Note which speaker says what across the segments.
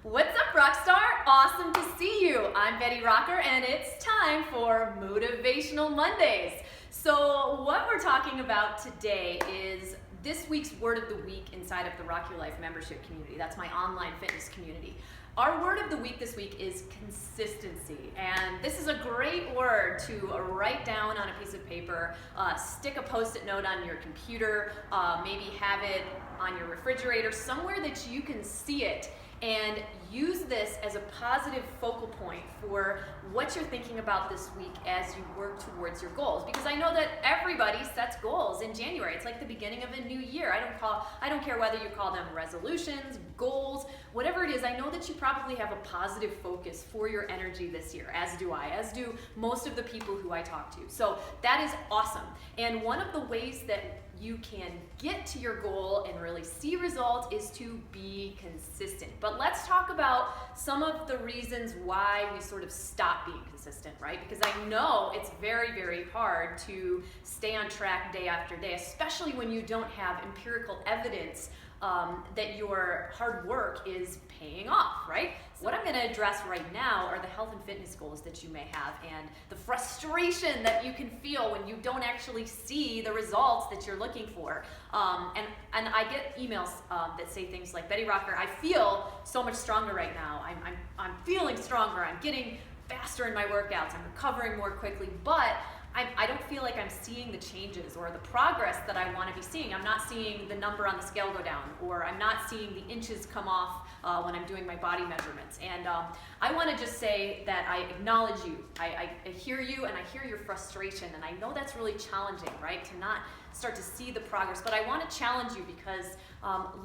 Speaker 1: What's up, Rockstar? Awesome to see you. I'm Betty Rocker, and it's time for Motivational Mondays. So what we're talking about today is this week's word of the week inside of the Rock Your Life membership community. That's my online fitness community. Our word of the week this week is consistency, and this is a great word to write down on a piece of paper, stick a post-it note on your computer, maybe have it on your refrigerator, somewhere that you can see it, and use this as a positive focal point for what you're thinking about this week as you work towards your goals. Because I know that everybody sets goals in January. It's like the beginning of a new year. I don't care whether you call them resolutions, goals, whatever it is. I know that you probably have a positive focus for your energy this year, as do I, as do most of the people who I talk to. So that is awesome. And one of the ways that you can get to your goal and really see results is to be consistent. But let's talk about some of the reasons why we sort of stop being consistent, right? Because I know it's very, very hard to stay on track day after day, especially when you don't have empirical evidence that your hard work is paying off, right? What I'm going to address right now are the health and fitness goals that you may have and the frustration that you can feel when you don't actually see the results that you're looking for. And I get emails that say things like, Betty Rocker, I feel so much stronger right now. I'm feeling stronger. I'm getting faster in my workouts. I'm recovering more quickly, but I don't feel like I'm seeing the changes or the progress that I want to be seeing. I'm not seeing the number on the scale go down, or I'm not seeing the inches come off when I'm doing my body measurements. And I want to just say that I acknowledge you. I hear you, and I hear your frustration, and I know that's really challenging, right, to not start to see the progress. But I want to challenge you because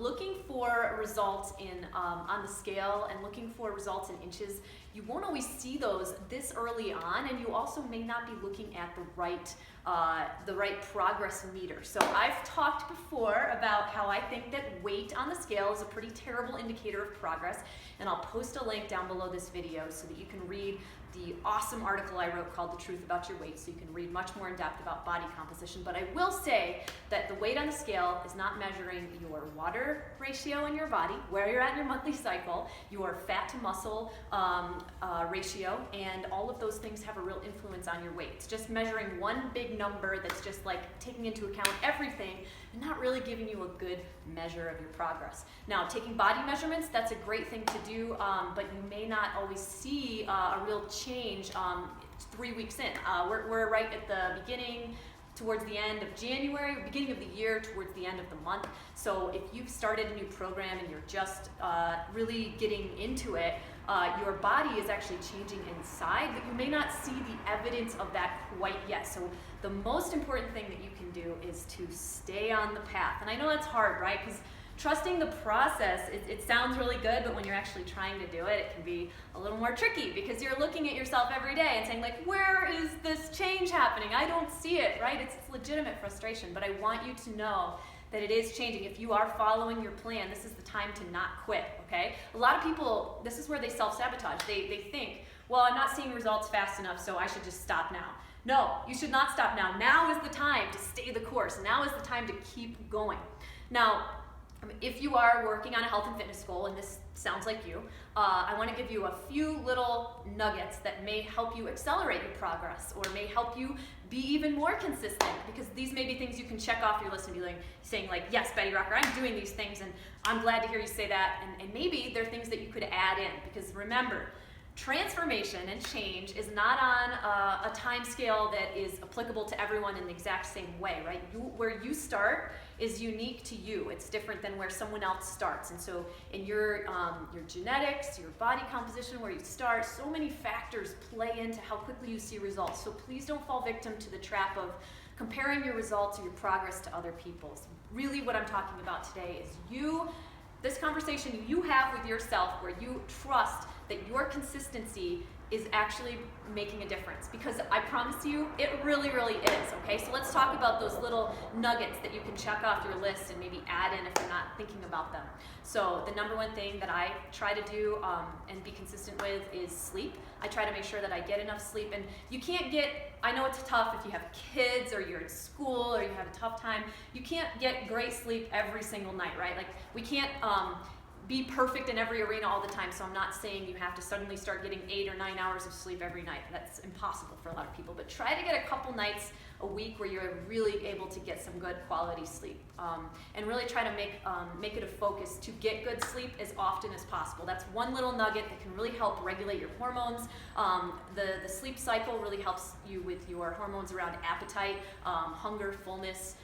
Speaker 1: looking for results on the scale and looking for results in inches, you won't always see those this early on, and you also may not be looking at the right progress meter. So I've talked before about how I think that weight on the scale is a pretty terrible indicator of progress, and I'll post a link down below this video so that you can read the awesome article I wrote called The Truth About Your Weight, so you can read much more in depth about body composition. But I will say that the weight on the scale is not measuring your water ratio in your body, where you're at in your monthly cycle, your fat to muscle ratio, and all of those things have a real influence on your weight. It's just measuring one big number that's just like taking into account everything and not really giving you a good measure of your progress. Now, taking body measurements, that's a great thing to do, but you may not always see a real change 3 weeks in. We're right at the beginning, towards the end of January, beginning of the year, towards the end of the month. So if you've started a new program and you're just really getting into it, your body is actually changing inside, but you may not see the evidence of that quite yet. So the most important thing that you can do is to stay on the path. And I know that's hard, right? Because trusting the process, it sounds really good, but when you're actually trying to do it, it can be a little more tricky because you're looking at yourself every day and saying, like, where is this change happening? I don't see it, right? It's legitimate frustration, but I want you to know that it is changing. If you are following your plan, this is the time to not quit, okay? A lot of people, this is where they self-sabotage. They think, well, I'm not seeing results fast enough, so I should just stop now. No, you should not stop now. Now is the time to stay the course. Now is the time to keep going. Now, if you are working on a health and fitness goal, and this sounds like you, I want to give you a few little nuggets that may help you accelerate your progress or may help you be even more consistent, because these may be things you can check off your list and be like, saying like, yes, Betty Rocker, I'm doing these things, and I'm glad to hear you say that, and maybe they're things that you could add in, because remember, transformation and change is not on a time scale that is applicable to everyone in the exact same way, right? Where you start is unique to you. It's different than where someone else starts. And so in your genetics, your body composition, where you start, so many factors play into how quickly you see results. So please don't fall victim to the trap of comparing your results or your progress to other people's. Really what I'm talking about today is this conversation you have with yourself, where you trust that your consistency is actually making a difference, because I promise you it really, really is, okay? So let's talk about those little nuggets that you can check off your list and maybe add in if you're not thinking about them. So the number one thing that I try to do and be consistent with is sleep. I try to make sure that I get enough sleep, and you can't get, I know it's tough if you have kids or you're in school or you have a tough time, you can't get great sleep every single night, right? Like we can't be perfect in every arena all the time. So I'm not saying you have to suddenly start getting 8 or 9 hours of sleep every night. That's impossible for a lot of people. But try to get a couple nights a week where you're really able to get some good quality sleep, and really try to make it a focus to get good sleep as often as possible. That's one little nugget that can really help regulate your hormones. The sleep cycle really helps you with your hormones around appetite, hunger, fullness,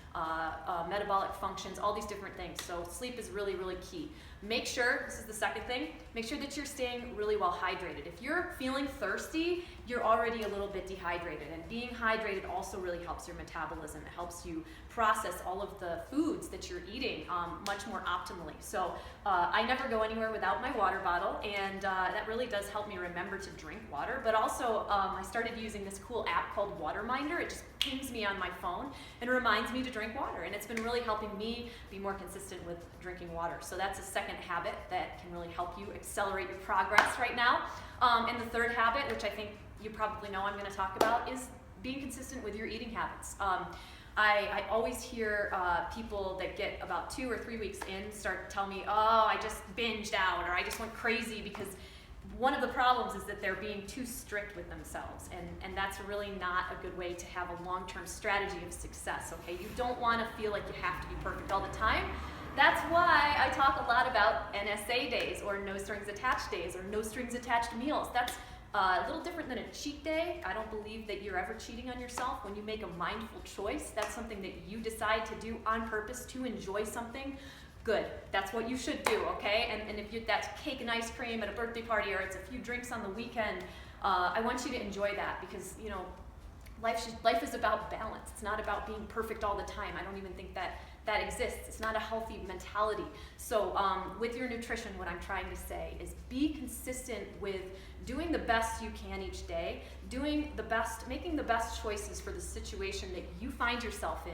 Speaker 1: metabolic functions, all these different things. So sleep is really, really key. Make sure, this is the second thing, make sure that you're staying really well hydrated. If you're feeling thirsty, you're already a little bit dehydrated, and being hydrated also really helps your metabolism. It helps you process all of the foods that you're eating much more optimally. So I never go anywhere without my water bottle, and that really does help me remember to drink water. But also I started using this cool app called Waterminder. It just pings me on my phone and reminds me to drink water, and it's been really helping me be more consistent with drinking water. So that's a second habit that can really help you accelerate your progress right now. And the third habit, which I think you probably know I'm going to talk about, is being consistent with your eating habits. I always hear people that get about 2 or 3 weeks in start to tell me, oh, I just binged out, or I just went crazy, because one of the problems is that they're being too strict with themselves, and that's really not a good way to have a long-term strategy of success, okay? You don't want to feel like you have to be perfect all the time. That's why I talk a lot about NSA days, or no strings attached days, or no strings attached meals. That's a little different than a cheat day. I don't believe that you're ever cheating on yourself when you make a mindful choice. That's something that you decide to do on purpose to enjoy something. Good. That's what you should do, okay? And if that's cake and ice cream at a birthday party, or it's a few drinks on the weekend, I want you to enjoy that, because, you know, life is about balance. It's not about being perfect all the time. I don't even think that exists. It's not a healthy mentality. So with your nutrition, what I'm trying to say is be consistent with doing the best you can each day, making the best choices for the situation that you find yourself in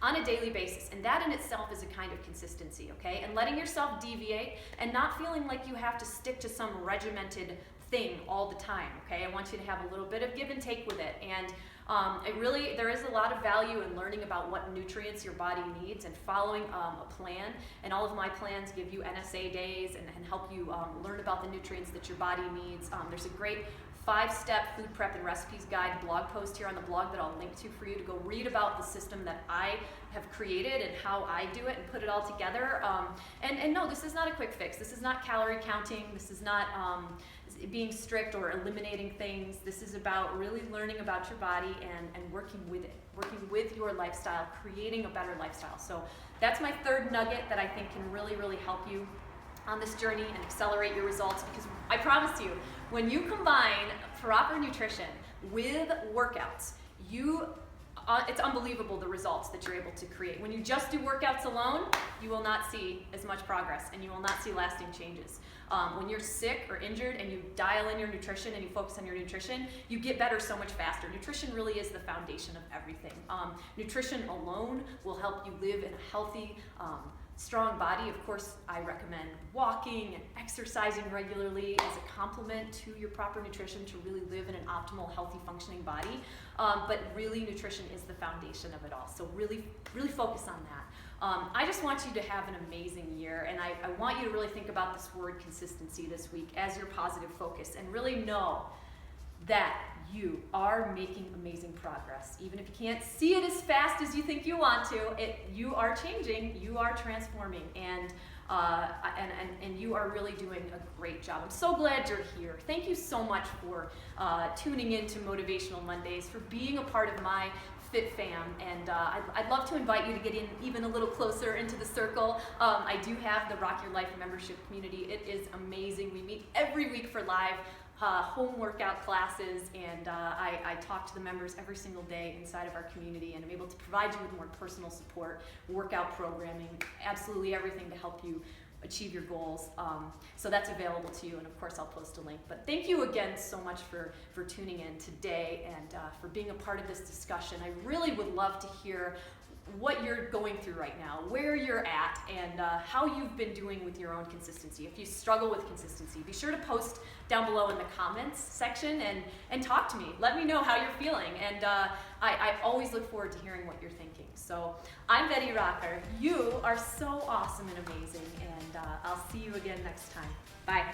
Speaker 1: on a daily basis. And that in itself is a kind of consistency, okay? And letting yourself deviate and not feeling like you have to stick to some regimented thing all the time, okay? I want you to have a little bit of give and take with it. And there is a lot of value in learning about what nutrients your body needs and following a plan. And all of my plans give you NSA days and help you learn about the nutrients that your body needs. There's a great 5-step food prep and recipes guide blog post here on the blog that I'll link to for you to go read about the system that I have created and how I do it and put it all together. And no, this is not a quick fix. This is not calorie counting. This is not being strict or eliminating things. This is about really learning about your body and working with it, working with your lifestyle, creating a better lifestyle. So that's my third nugget that I think can really, really help you on this journey and accelerate your results, because I promise you, when you combine proper nutrition with workouts, it's unbelievable the results that you're able to create. When you just do workouts alone, you will not see as much progress and you will not see lasting changes. When you're sick or injured and you dial in your nutrition and you focus on your nutrition, you get better so much faster. Nutrition really is the foundation of everything. Nutrition alone will help you live in a healthy, strong body. Of course, I recommend walking and exercising regularly as a complement to your proper nutrition to really live in an optimal, healthy, functioning body. But really, nutrition is the foundation of it all. So really, really focus on that. I just want you to have an amazing year, and I want you to really think about this word consistency this week as your positive focus, and really know that you are making amazing progress. Even if you can't see it as fast as you think you want to, you are changing, you are transforming, and you are really doing a great job. I'm so glad you're here. Thank you so much for tuning in to Motivational Mondays, for being a part of my Fit Fam, and I'd love to invite you to get in even a little closer into the circle. I do have the Rock Your Life membership community. It is amazing. We meet every week for live home workout classes, and I talk to the members every single day inside of our community, and I'm able to provide you with more personal support, workout programming, absolutely everything to help you achieve your goals. So that's available to you, and of course I'll post a link. But thank you again so much for tuning in today and for being a part of this discussion. I really would love to hear what you're going through right now, where you're at, and how you've been doing with your own consistency. If you struggle with consistency, be sure to post down below in the comments section and talk to me. Let me know how you're feeling, and I always look forward to hearing what you're thinking. So I'm Betty Rocker. You are so awesome and amazing, and I'll see you again next time. Bye.